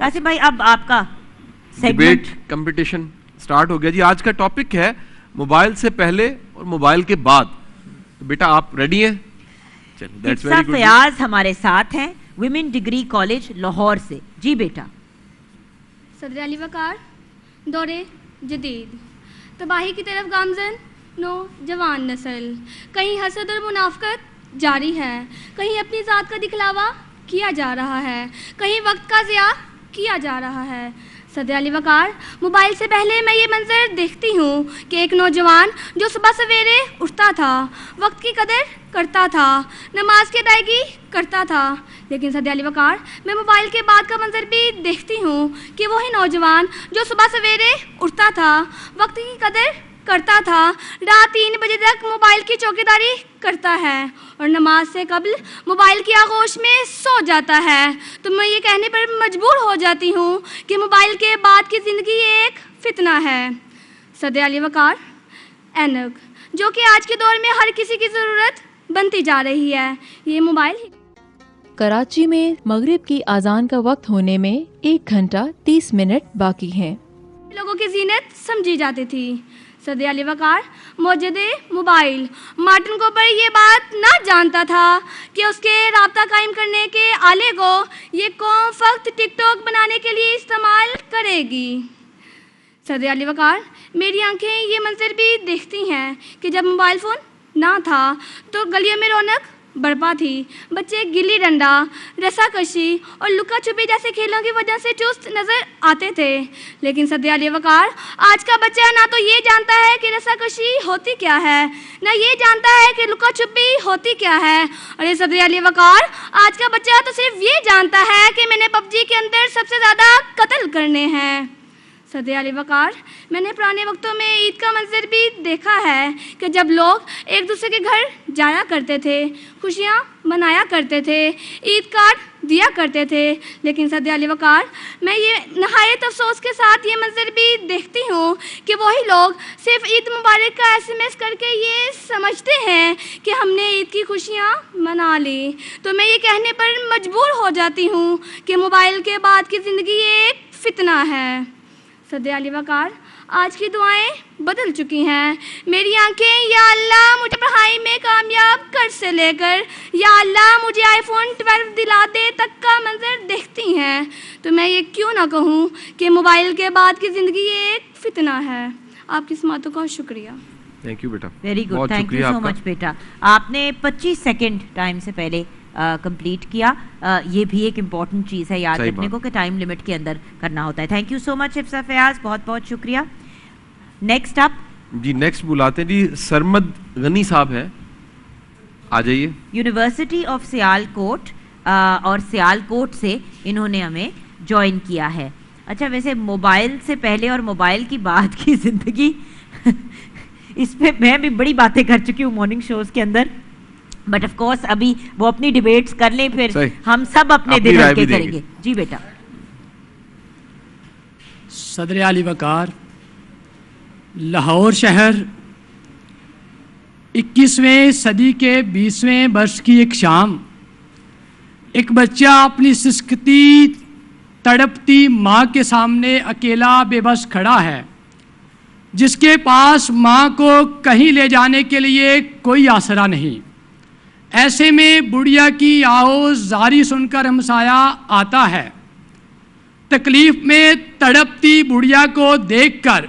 قاسم بھائی اب آپ کا ڈیبیٹ کمپٹیشن سٹارٹ ہو گیا جی. آج کا ٹاپک ہے موبائل سے پہلے اور موبائل کے بعد. تو بیٹا آپ ریڈی ہیں؟ حفصہ فیاض ہمارے ساتھ ہیں ویمن ڈگری کالج لاہور سے. جی بیٹا. صدر علی وقار دورے جدید تباہی کی طرف گامزن نوجوان نسل. کہیں حسد اور منافقت جاری ہے, کہیں اپنی ذات کا دکھلاوا کیا جا رہا ہے, کہیں وقت کا ضیاع کیا جا رہا ہے. صدر علی وقار موبائل سے پہلے میں یہ منظر دیکھتی ہوں کہ ایک نوجوان جو صبح سویرے اٹھتا تھا, وقت کی قدر کرتا تھا, نماز کی ادائیگی کرتا تھا. لیکن صدر علی وقار میں موبائل کے بعد کا منظر بھی دیکھتی ہوں کہ وہی نوجوان جو صبح سویرے اٹھتا تھا, وقت کی قدر کرتا تھا, رات 3 بجے تک موبائل کی چوکیداری کرتا ہے اور نماز سے قبل موبائل کی آغوش میں سو جاتا ہے. تو میں یہ کہنے پر مجبور ہو جاتی ہوں کہ موبائل کے بعد کی زندگی ایک فتنہ ہے. صدر علی وقار اینک جو کہ آج کے دور میں ہر کسی کی ضرورت بنتی جا رہی ہے, یہ موبائل ہی. کراچی میں مغرب کی اذان کا وقت ہونے میں 1 گھنٹہ 30 منٹ باقی ہیں. لوگوں کی زینت سمجھی جاتی تھی. صدر علی وقار موجد موبائل مارٹن کوپر یہ بات نہ جانتا تھا کہ اس کے رابطہ قائم کرنے کے آلے کو یہ قوم فقط ٹک ٹاک بنانے کے لیے استعمال کرے گی. صدر علی وقار میری آنکھیں یہ منظر بھی دیکھتی ہیں کہ جب موبائل فون نہ تھا تو گلیوں میں رونق برپا تھی. بچے گلی ڈنڈا, رسا کشی اور لکا چھپی جیسے کھیلوں کی وجہ سے چست نظر آتے تھے. لیکن صدر علی وقار آج کا بچہ نہ تو یہ جانتا ہے کہ رسا کشی ہوتی کیا ہے, نہ یہ جانتا ہے کہ لکا چھپی ہوتی کیا ہے. اور یہ صدر علی وقار آج کا بچہ تو صرف یہ جانتا ہے کہ میں نے پب جی کے اندر سب سے زیادہ قتل کرنے ہیں. صدر علی وقار میں نے پرانے وقتوں میں عید کا منظر بھی دیکھا ہے کہ جب لوگ ایک دوسرے کے گھر جایا کرتے تھے, خوشیاں منایا کرتے تھے, عید کارڈ دیا کرتے تھے. لیکن صدر علی وقار میں یہ نہایت افسوس کے ساتھ یہ منظر بھی دیکھتی ہوں کہ وہی لوگ صرف عید مبارک کا SMS کر کے یہ سمجھتے ہیں کہ ہم نے عید کی خوشیاں منا لی. تو میں یہ کہنے پر مجبور ہو جاتی ہوں کہ موبائل کے بعد کی زندگی ایک فتنہ ہے. صدر علی وقار آج کی دعائیں بدل چکی ہیں. میری آنکھیں یا اللہ مجھے پڑھائی میں کامیاب کر سے لے کر یا اللہ مجھے iPhone 12 دلا دے تک کا منظر دیکھتی ہیں. تو میں یہ کیوں نہ کہوں کہ موبائل کے بعد کی زندگی ایک فتنہ ہے. آپ کی سماعتوں کا شکریہ. تھینک یو بیٹا. Very good, thank you so much بیٹا. آپ نے 25 سیکنڈ ٹائم سے پہلے کمپلیٹ کیا. یہ بھی ایک امپورٹنٹ چیز ہے یاد رکھنے کو کہ ٹائم لمٹ کے اندر کرنا ہوتا ہے. تھینک یو سو مچ حفصہ فیاض, بہت بہت شکریہ. نیکسٹ اپ جی نیکسٹ بلاتے ہیں جی سرمد غنی صاحب ہیں, آ جائیے. یونیورسٹی آف سیال کوٹ اور سیال کوٹ سے انہوں نے ہمیں جوائن کیا ہے. اچھا ویسے موبائل سے پہلے اور موبائل کی بعد کی زندگی اس پہ میں بھی بڑی باتیں کر چکی ہوں مارننگ شوز کے اندر, بٹ آف کورس ابھی وہ اپنی ڈیبیٹس کر لیں, پھر ہم سب اپنے دل کے کریں گے. جی بیٹا. صدر علی وقار لاہور شہر 21ویں صدی کے 20ویں برس کی ایک شام, ایک بچہ اپنی سسکتی تڑپتی ماں کے سامنے اکیلا بے بس کھڑا ہے, جس کے پاس ماں کو کہیں لے جانے کے لیے کوئی آسرا نہیں. ایسے میں بڑھیا کی آواز زاری سن کر ہمسایہ آتا ہے. تکلیف میں تڑپتی بڑھیا کو دیکھ کر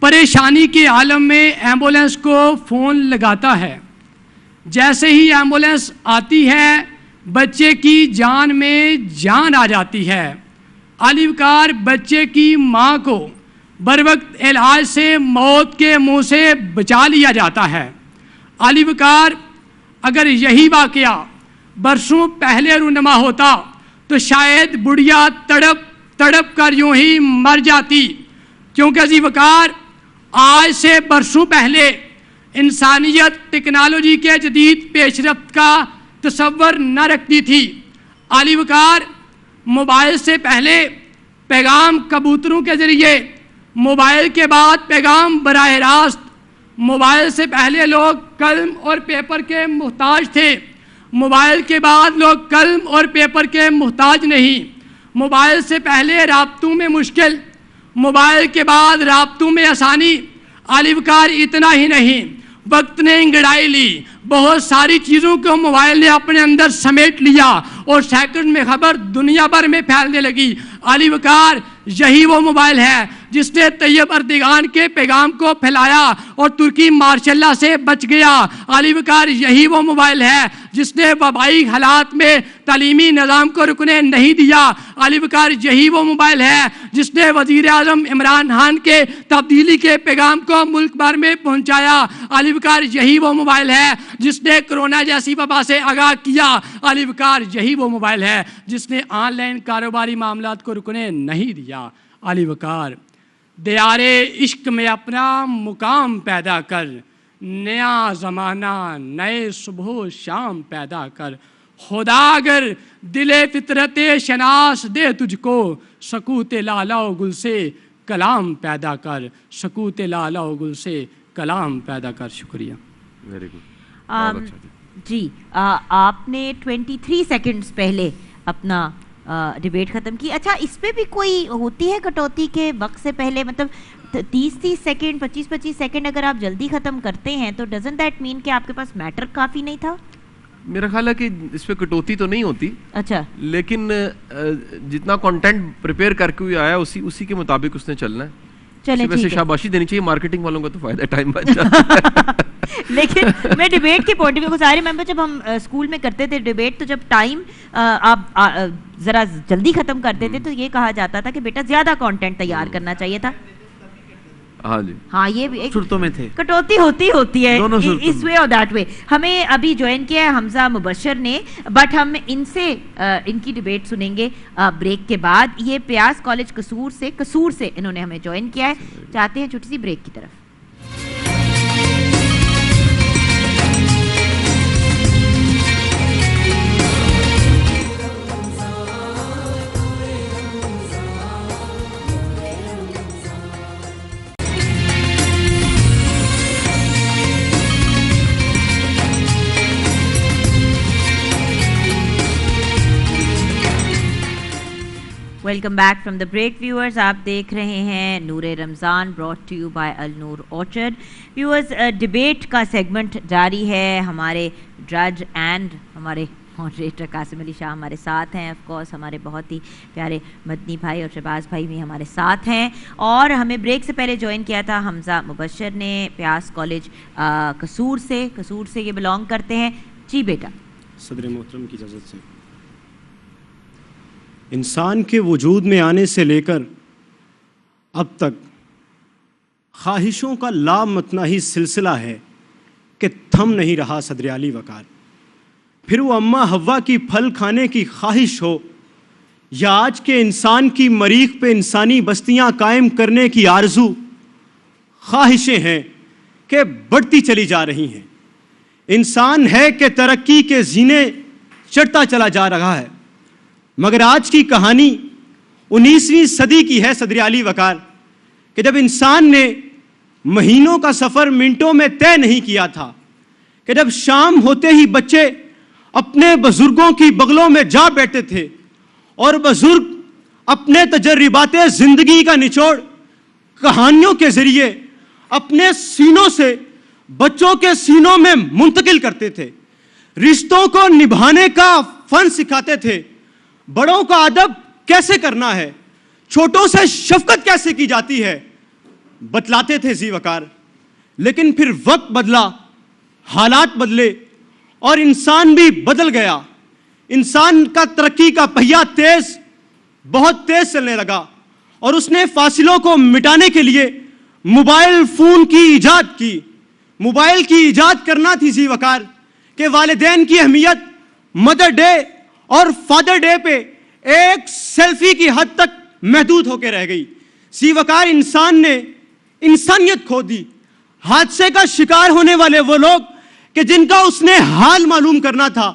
پریشانی کے عالم میں ایمبولینس کو فون لگاتا ہے. جیسے ہی ایمبولینس آتی ہے بچے کی جان میں جان آ جاتی ہے. علی وقار بچے کی ماں کو بروقت علاج سے موت کے منہ سے بچا لیا جاتا ہے. علی وقار اگر یہی واقعہ برسوں پہلے رونما ہوتا تو شاید بڑھیا تڑپ تڑپ کر یوں ہی مر جاتی, کیونکہ علی وقار آج سے برسوں پہلے انسانیت ٹیکنالوجی کے جدید پیش رفت کا تصور نہ رکھتی تھی. علی وقار موبائل سے پہلے پیغام کبوتروں کے ذریعے, موبائل کے بعد پیغام براہ راست. موبائل سے پہلے لوگ قلم اور پیپر کے محتاج تھے, موبائل کے بعد لوگ قلم اور پیپر کے محتاج نہیں. موبائل سے پہلے رابطوں میں مشکل، موبائل کے بعد رابطوں میں آسانی۔ علی وقار اتنا ہی نہیں، وقت نے انگڑائی لی، بہت ساری چیزوں کو موبائل نے اپنے اندر سمیٹ لیا اور سیکنڈ میں خبر دنیا بھر میں پھیلنے لگی۔ علی وقار یہی وہ موبائل ہے جس نے طیب اردگان کے پیغام کو پھیلایا اور ترکی مارشاء اللہ سے بچ گیا۔ علی وقار یہی وہ موبائل ہے جس نے وبائی حالات میں تعلیمی نظام کو رکنے نہیں دیا۔ علی وقار یہی وہ موبائل ہے جس نے وزیر اعظم عمران خان کے تبدیلی کے پیغام کو ملک بھر میں پہنچایا۔ علی وقار یہی وہ موبائل ہے جس نے کرونا جیسی وبا سے آگاہ کیا۔ علی وقار یہی وہ موبائل ہے جس نے آن لائن کاروباری معاملات کو رکنے نہیں دیا۔ علی وقار دیار عشق میں اپنا مقام پیدا کر، نیا زمانہ نئے صبح و شام پیدا کر۔ خدا اگر دل فطرت شناس دے تجھ کو، سکوت لالا و گل سے کلام پیدا کر، سکوت لالا و گل سے کلام پیدا کر۔ شکریہ۔ Very good. جی آپ نے 23 سیکنڈز پہلے اپنا ڈیبیٹ ختم کی۔ اچھا اس پہ بھی کوئی ہوتی ہے کٹوتی کے وقت سے پہلے، مطلب 30 سیکنڈ 25 سیکنڈ اگر آپ جلدی ختم کرتے ہیں تو ڈزنٹ دیٹ مین کہ آپ کے پاس میٹر کافی نہیں تھا؟ میرا خیال ہے کہ اس پہ کٹوتی تو نہیں ہوتی، اچھا لیکن جتنا کنٹینٹ پریپیئر کر کے آیا اسی کے مطابق اس نے چلنا ہے۔ چلیں ویسے شاباشی دینی چاہیے مارکیٹنگ والوں کا، تو فائدہ ٹائم بچ جاتا ہے۔ لیکن میں ڈیبیٹ کے پوائنٹ آف ویو، سارے ممبر جب ہم اسکول میں کرتے تھے ڈیبیٹ، تو جب ٹائم آپ ذرا جلدی ختم کرتے تھے تو یہ کہا جاتا تھا کہ بیٹا زیادہ کانٹینٹ تیار کرنا چاہیے تھا۔ ہاں جی، ہاں یہ بھی ایک صورتوں میں تھے، کٹوتی ہوتی ہے اس وے اور دیٹ وے۔ ہمیں ابھی جوائن کیا ہے حمزہ مبشر نے، بٹ ہم ان سے ان کی ڈیبیٹ سنیں گے بریک کے بعد۔ یہ پیاس کالج قصور سے انہوں نے ہمیں جوائن کیا ہے۔ چاہتے ہیں چھوٹی سی بریک کی طرف۔ Welcome back from the break viewers, آپ دیکھ رہے ہیں نور رمضان براٹ ٹو یو بائی النور آرچرڈ۔ ویورز ڈیبیٹ کا سیگمنٹ جاری ہے، ہمارے جج اینڈ ہمارے ماڈریٹر قاسم علی شاہ ہمارے ساتھ ہیں، آف کورس ہمارے بہت ہی پیارے مدنی بھائی اور شہباز بھائی بھی ہمارے ساتھ ہیں، اور ہمیں بریک سے پہلے جوائن کیا تھا حمزہ مبشر نے پیاس کالج قصور سے یہ بلانگ کرتے ہیں۔ جی بیٹا۔ صدر محترم کی اجازت سے، انسان کے وجود میں آنے سے لے کر اب تک خواہشوں کا لامتناہی سلسلہ ہے کہ تھم نہیں رہا صدر علی وقار۔ پھر وہ اماں حوا کی پھل کھانے کی خواہش ہو یا آج کے انسان کی مریخ پہ انسانی بستیاں قائم کرنے کی آرزو، خواہشیں ہیں کہ بڑھتی چلی جا رہی ہیں۔ انسان ہے کہ ترقی کے زینے چڑھتا چلا جا رہا ہے، مگر آج کی کہانی 19ویں صدی کی ہے صدر علی وقار، کہ جب انسان نے مہینوں کا سفر منٹوں میں طے نہیں کیا تھا، کہ جب شام ہوتے ہی بچے اپنے بزرگوں کی بغلوں میں جا بیٹھتے تھے اور بزرگ اپنے تجربات زندگی کا نچوڑ کہانیوں کے ذریعے اپنے سینوں سے بچوں کے سینوں میں منتقل کرتے تھے، رشتوں کو نبھانے کا فن سکھاتے تھے، بڑوں کا ادب کیسے کرنا ہے، چھوٹوں سے شفقت کیسے کی جاتی ہے، بتلاتے تھے ذی وقار۔ لیکن پھر وقت بدلا، حالات بدلے اور انسان بھی بدل گیا۔ انسان کا ترقی کا پہیہ بہت تیز چلنے لگا، اور اس نے فاصلوں کو مٹانے کے لیے موبائل فون کی ایجاد کی۔ موبائل کی ایجاد کرنا تھی ذی وقار کہ والدین کی اہمیت مدر ڈے اور فادر ڈے پہ ایک سیلفی کی حد تک محدود ہو کے رہ گئی۔ ذی وقار انسان نے انسانیت کھو دی۔ حادثے کا شکار ہونے والے وہ لوگ کہ جن کا اس نے حال معلوم کرنا تھا،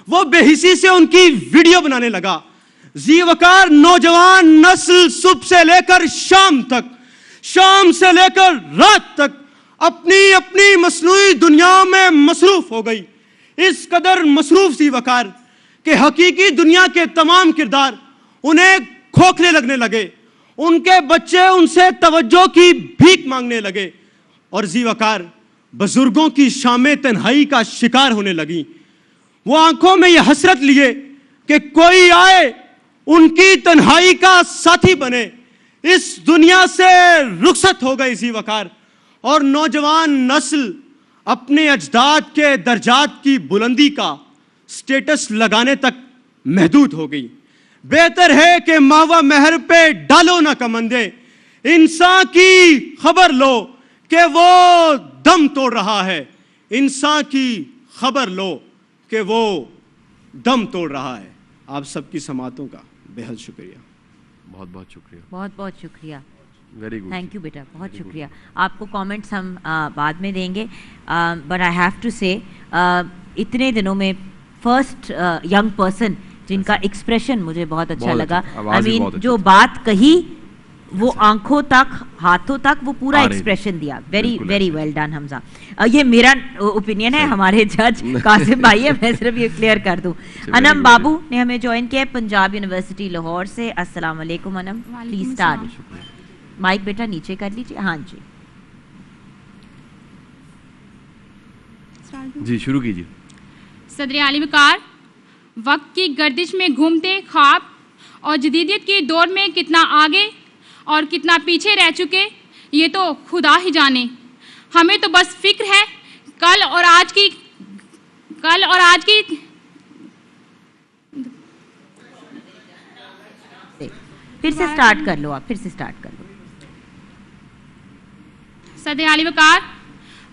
وہ بے حسی سے ان کی ویڈیو بنانے لگا۔ ذی وقار نوجوان نسل صبح سے لے کر شام تک، شام سے لے کر رات تک اپنی اپنی مصنوعی دنیا میں مصروف ہو گئی۔ اس قدر مصروف ذی وقار کہ حقیقی دنیا کے تمام کردار उन्हें खोखले लगने लगे, उनके बच्चे उनसे तवज्जो की भीख मांगने लगे और ज़ीवकार बुजुर्गों की शामे तन्हाई का शिकार होने लगी। वो आंखों में यह हसरत लिए कि कोई आए उनकी तन्हाई का साथी बने। इस दुनिया से रुखसत हो गई ज़ीवकार और नौजवान नस्ल अपने अजदाद के दर्जात की बुलंदी का स्टेटस लगाने तक महदूद हो गई। बेहतर है कि मावा महर पे डालो ना कमंदे, इंसान की खबर लो कि वो दम तोड़ रहा है। इंसान की खबर लो कि वो दम तोड़ रहा है। आप सबकी समातों का बेहद शुक्रिया। बहुत बहुत शुक्रिया। बहुत बहुत शुक्रिया। Very good. थैंक यू बेटा, बहुत शुक्रिया। आपको कमेंट्स हम बाद में देंगे, बट आई हैव टू से इतने दिनों में फर्स्ट यंग पर्सन जिनका एक्सप्रेशन मुझे बहुत अच्छा लगा। आई मीन जो बात कही वो आंखों तक हाथों तक वो पूरा एक्सप्रेशन दिया। Very very well done Hamza. ये मेरा ओपिनियन है, हमारे जज कासिम भाई है, मैं सिर्फ ये क्लियर कर दूं। अनम बाबू ने हमें ज्वाइन किया पंजाब यूनिवर्सिटी लाहौर से। अस्सलाम वालेकुम अनम, प्लीज स्टार्ट। माइक बेटा नीचे कर लीजिए। हाँ जी जी शुरू कीजिए। सदर आली वकार, वक्त की गर्दिश में घूमते ख्वाब और जदीदियत के दौर में कितना आगे और कितना पीछे रह चुके ये तो खुदा ही जाने। हमें तो बस फिक्र है कल और आज की फिर से स्टार्ट कर लो, आप फिर से स्टार्ट कर लो। सदर आली वकार,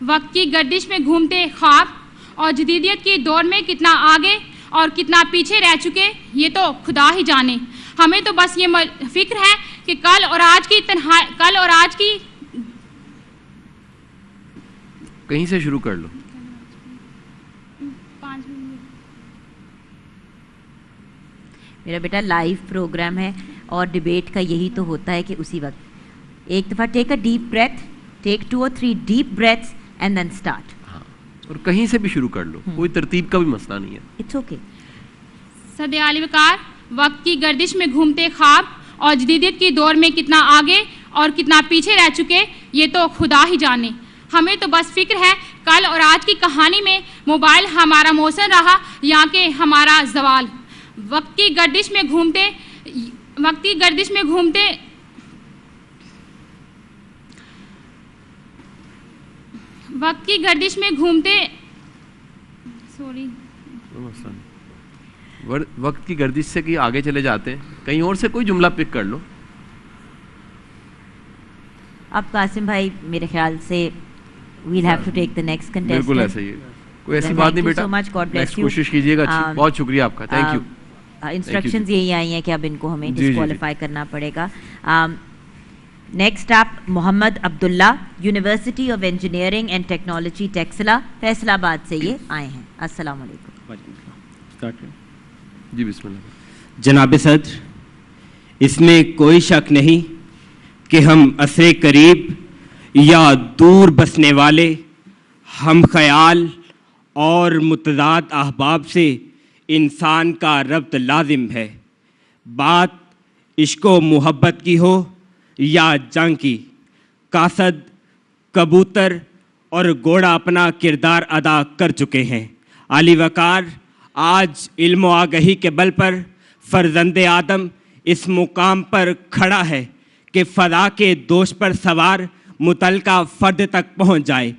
वक्त की गर्दिश में घूमते ख्वाब और जदीदियत के दौर में कितना आगे और कितना पीछे रह चुके ये तो खुदा ही जाने। हमें तो बस ये फिक्र है कि कल और आज की कहीं से शुरू कर लो। मेरा बेटा लाइव प्रोग्राम है और डिबेट का यही तो होता है कि उसी वक्त एक दफ़ा take a deep breath, take 2 or 3 deep breaths and then start. हाँ, और कहीं से भी शुरू कर लो, कोई तरतीब का भी मसला नहीं है। It's okay. सदर आली वकार, वक्त की गर्दिश में घूमते ख्वाब और जदीदियत की दौर में कितना आगे और कितना पीछे रह चुके ये तो खुदा ही जाने। हमें तो बस फिक्र है कल और आज की कहानी में मोबाइल हमारा मौसन रहा या कि हमारा जवाल। वक्त की गर्दिश में घूमते वक्त की गर्दिश से कि आगे चले जाते हैं, कहीं और से कोई जुमला पिक कर लो। अब कासिम भाई मेरे ख्याल से we'll have to take the next contestant। बिल्कुल ऐसे ही है, कोई ऐसी बात नहीं बेटा। so much, God bless you। कोशिश कीजिएगा अच्छी। बहुत शुक्रिया आपका, थैंक यू। इंस्ट्रक्शंस यही आई हैं कि अब इनको हमें डिस्क्वालीफाई करना पड़ेगा। नेक्स्ट आप Mohammad Abdullah, university of engineering and technology Taxila, Faisalabad से ये आए हैं। अस्सलाम वालेकुम। जी बिस्मिल्लाह। जनाब सदर, इसमें कोई शक नहीं कि हम असरे करीब या दूर बसने वाले हम ख्याल और मुतज़ाद अहबाब से इंसान का रब्त लाजिम है। बात इश्क व मोहब्बत की हो या जंग की, कासद, कबूतर और घोड़ा अपना किरदार अदा कर चुके हैं। आली वकार, आज इल्म व आगही के बल पर फर्जंदे आदम इस मुकाम पर खड़ा है कि फ़ज़ा के दोष पर सवार मुतलका फ़र्द तक पहुँच जाए।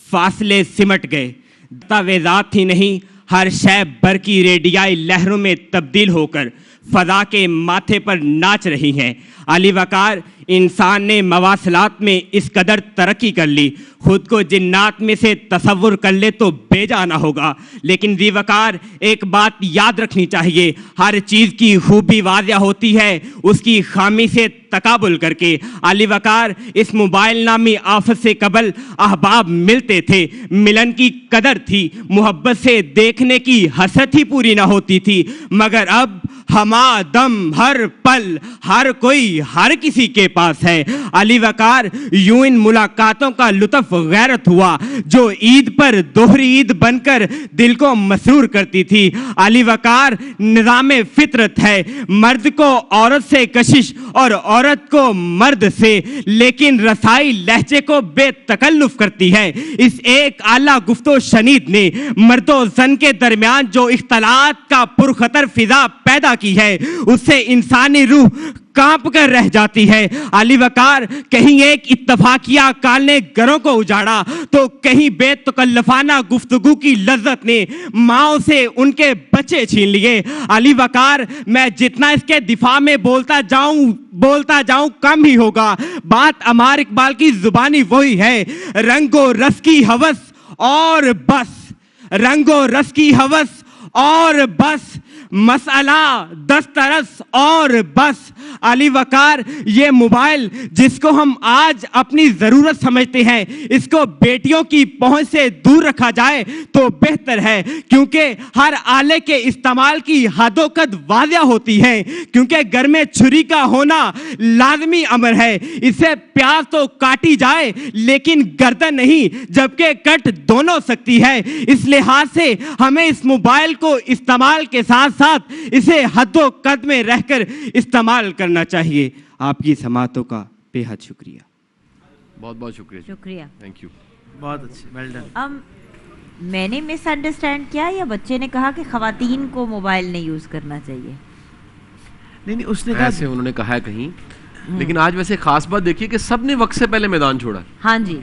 फासले सिमट गए, दस्तावेज़ात ही नहीं हर शय बरकी रेडियाई लहरों में तब्दील होकर फ़ज़ा के माथे पर नाच रही हैं। अली वकार, इंसान ने मवासलात में इस कदर तरक्की कर ली, खुद को जिन्नात में से तसव्वुर कर ले तो बेजाना होगा। लेकिन ज़ी वकार, एक बात याद रखनी चाहिए, हर चीज़ की खूबी वाज़िया होती है उसकी खामी से तकाबुल करके। अली वकार, इस मोबाइल नामी आफत से कबल अहबाब मिलते थे, मिलन की कदर थी, मोहब्बत से देखने की हसरत ही पूरी ना होती थी। मगर अब हमादम हर पल हर कोई हर किसी के पास है। अली वकार, यूं इन मुलाकातों का लुत्फ गैरत हुआ जो ईद पर दोहरी ईद बनकर दिल को मसरूर करती थी। अली वकार निज़ामे फितरत है, मर्द को औरत से कशिश और औरत को मर्द से, लेकिन रसाई लहजे को बेतकल्लुफ करती है। इस एक आला गुफ्तो शनीद ने मर्दो जन के दरमियान जो इख्तलात का पुरखतर फिजा पैदा की है, उससे इंसानी रूह कांप कर रह जाती है। अली वकार, कहीं एक इत्तफाकिया काल ने घरों को उजाड़ा तो कहीं बेतकल्लफाना गुफ्तगू की लज्जत ने माओ से उनके बच्चे छीन लिए। अली वकार, मैं जितना इसके दिफा में बोलता जाऊं कम ही होगा। बात अमार इकबाल की जुबानी वही है, रंगो रस की हवस और बस, रंगो रस की हवस और बस, मसला दस्तरस और बस। अली वकार, ये मोबाइल जिसको हम आज अपनी ज़रूरत समझते हैं, इसको बेटियों की पहुंच से दूर रखा जाए तो बेहतर है, क्योंकि हर आले के इस्तेमाल की हदोकद वाज़िया होती है, क्योंकि घर में छुरी का होना लाजमी अमर है। इससे प्याज तो काटी जाए लेकिन गर्दन नहीं, जबकि कट दोनों सकती है। इस लिहाज से हमें इस मोबाइल को इस्तेमाल के साथ साथ इसे हदो कद में रहकर इस्तेमाल करना चाहिए। आपकी समातों का बेहद शुक्रिया। बहुत बहुत शुक्रिया। शुक्रिया, थैंक यू, बहुत अच्छी, वेल डन। मैंने मिसअंडरस्टैंड किया या बच्चे ने कहा कि खवातीन को मोबाइल नहीं यूज करना चाहिए? नहीं, उसने कहा, ऐसे उन्होंने कहा है कहीं, लेकिन आज वैसे खास बात देखिए कि सबने वक्त से पहले मैदान छोड़ा। हाँ जी,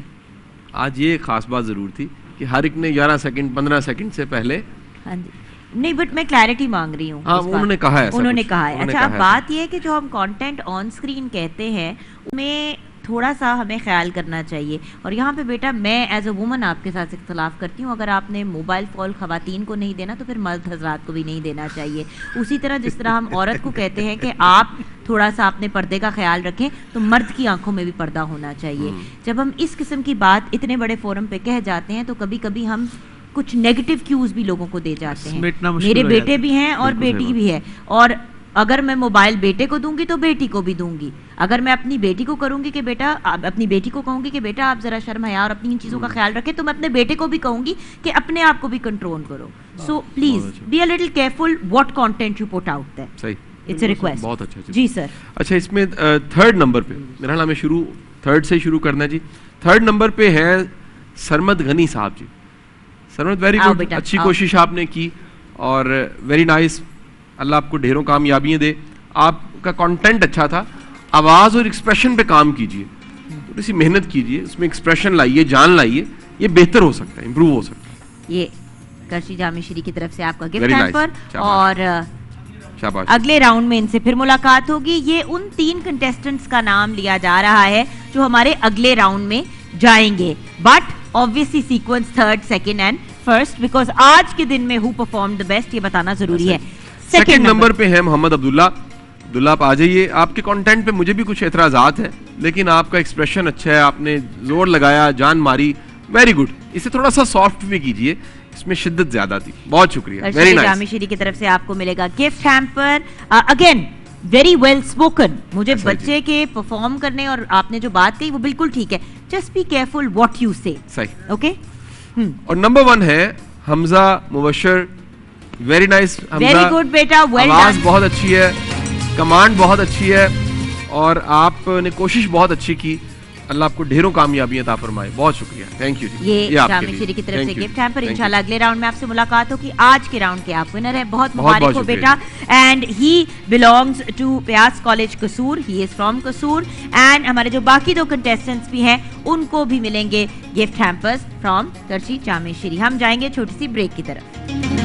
आज ये खास बात जरूर थी कि हर एक ने 11 सेकंड 15 सेकंड से पहले। हाँ जी, नहीं, बट मैं क्लैरिटी मांग रही हूँ। हाँ, उन्होंने कहा है, उन्होंने कहा है। अच्छा, अब बात ये ये है कि जो हम कंटेंट ऑन स्क्रीन कहते हैं उसमें थोड़ा सा हमें ख्याल करना चाहिए। और यहाँ पे बेटा मैं एज अ वुमन आपके साथ इख्तलाफ करती हूँ। अगर आपने मोबाइल फ़ोन ख़वातीन को नहीं देना तो फिर मर्द हजरात को भी नहीं देना चाहिए। उसी तरह जिस तरह हम औरत को कहते हैं कि आप थोड़ा सा अपने पर्दे का ख्याल रखें, तो मर्द की आंखों में भी पर्दा होना चाहिए। जब हम इस किस्म की बात इतने बड़े फोरम पे कह जाते हैं तो कभी कभी हम कुछ नेगेटिव क्यूज भी लोगों को दे जाते हैं। मेरे बेटे भी हैं और बेटी भी है, और अगर मैं मोबाइल बेटे को दूंगी तो बेटी को भी दूंगी। अगर मैं अपनी बेटी को करूंगी कि बेटा, अपनी बेटी को कहूंगी कि बेटा आप जरा शर्म हया और अपनी इन चीज़ों का ख्याल रखें, तो मैं अपने बेटे को भी कहूंगी कि अपने आप को भी कंट्रोल करो। So please be a little careful what content you put out there. सही, इट्स अ रिक्वेस्ट। बहुत अच्छा जी सर। अच्छा, इसमें थर्ड नंबर पे मेरा हमें थर्ड से शुरू करना है जी। थर्ड नंबर पे है सरमद गनी साहब जी। सरमद, वेरी गुड, अच्छी कोशिश आपने की और वेरी नाइस। अल्लाह आपको ढेरों कामयाबियां दे। आपका कंटेंट अच्छा था, आवाज़ और एक्सप्रेशन पे काम कीजिए, थोड़ी सी मेहनत कीजिए, उसमें एक्सप्रेशन लाइए, जान लाइए, ये बेहतर हो सकता है, इंप्रूव हो सकता है। ये करशी जामी श्री की तरफ से आपका गिफ्ट हैम्पर, और शाबाश। अगले राउंड में इनसे फिर मुलाकात होगी। ये उन 3 कंटेस्टेंट्स का नाम लिया जा रहा है जो हमारे अगले राउंड में जाएंगे, but obviously sequence 3rd, 2nd and 1st, because आज के दिन में हु परफॉर्म द बेस्ट ये बताना जरूरी है। सेकंड नंबर पे है मोहम्मद अब्दुल्ला। अब्दुल्ला, आप आ जाइए। आपके कंटेंट पे मुझे भी कुछ एतराज़ात है, लेकिन आपका एक्सप्रेशन अच्छा है, आपने जोर लगाया, जान मारी, वेरी गुड। इसे थोड़ा सा सॉफ्ट भी कीजिए, इसमें शिद्दत ज्यादा थी। बहुत शुक्रिया, वेरी नाइस। जामी श्री की तरफ से आपको मिलेगा gift hamper. Again very well spoken. मुझे बच्चे के परफॉर्म करने और आपने जो बात कही वो बिल्कुल ठीक है। Just be careful what you say. सही, ओके। और नंबर 1 है Hamza Mubashar. Very nice Hamza, very good बेटा, वेल डन। आवाज बहुत अच्छी है, कमांड बहुत अच्छी है, और आपने कोशिश बहुत अच्छी की। अल्लाह आपको ढेरों कामयाबियां अता फरमाए। बहुत शुक्रिया, थैंक यू जी। ये जामी श्री की तरफ से गिफ्ट हैम्पर। इंशाल्लाह अगले राउंड में आपसे मुलाकात होगी। आज के राउंड के आप विनर है, बहुत मुबारक हो बेटा। एंड ही बिलोंग्स टू प्यास कॉलेज कसूर, ही इज फ्रॉम कसूर। एंड हमारे जो बाकी 2 कंटेस्टेंट्स भी हैं उनको भी मिलेंगे गिफ्ट हैम्पर्स फ्रॉम करशी जामी श्री। हम जाएंगे छोटी सी ब्रेक की तरफ।